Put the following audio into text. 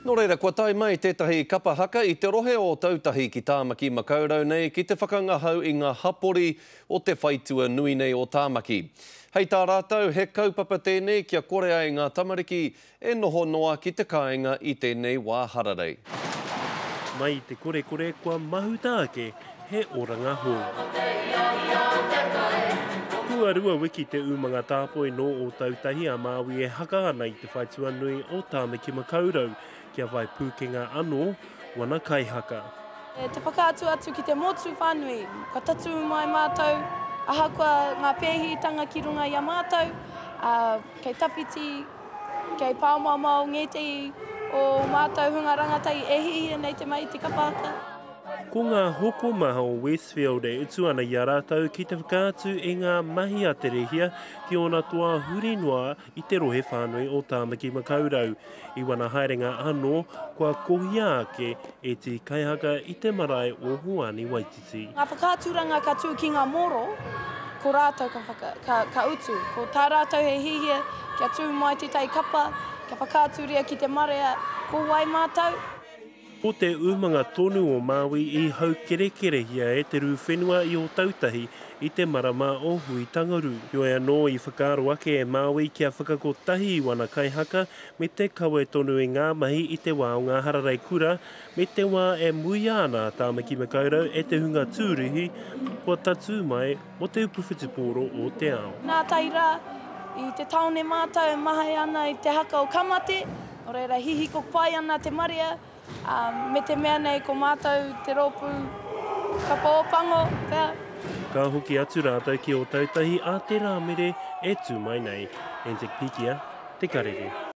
Nō reira, kua tai mai tētahi kapa haka i te rohe o tautahi ki Tāmaki Makaurau nei ki te whakangahau i ngā hapori o te whaitua nui nei o Tāmaki. Hei tā rātou, he kaupapa tēnei kia kore ai ngā tamariki e noho noa ki te kāinga i tēnei wā hararei. Mai te kore kua mahutāke he oranga hō. Kua rua wiki te umanga tāpoi no o tautahi a Māui e haka ana i te whaitua nui o Tāmaki Makaurau kia vai pūkenga anō wana kaihaka. Te whakaatu atu ki te motu whānui, ka tatu mai mātou, ahakoa ngā pēhitanga ki runga i a mātou, kei tapiti, kei pāumamau ngeti o mātou hunga rangatai e hihi nei te mai te kapahaka. Ko ngā hoko maha o Westfield e utu ana i a rātou ki te whakaatu e ngā mahi a te rehia ki ona toa huri noa i te rohe whānui o Tāmaki Makaurau. I wana haerenga anō, kua kohia ake e te kaihaka i te marae o Hoani Waititi. Ngā whakaaturanga ka tū ki ngā moro, ko rātou ka utu. Ko tā rātou he hihia kia tū mai te tai kapa, kia whakaaturia ki te marea, ko wai mātou. Ko te umanga tonu o Māui i hau kerekerehia e te rū whenua i o tautahi i te marama o Hui Tangaru. Ioe anō i whakaaro ake e Māui kia whakakotahi i wana kaihaka me te kawe tonu i ngā mahi i te wā o ngā hararei kura me te wā e muia ana Tāmaki Makaurau e te hunga tūruhi kua tatu mai o te upuwhitiporo o te ao. Nā taira i te taone mātou mahai ana i te haka o Kamate, o reira hihi ko pai ana te maria, me te mea nei ko mātou te rōpū kapa o pango. Ka hoki atu rātou ki o tautahi a te rāmere e tū mai nei. Enzek Pikia, Te Karere.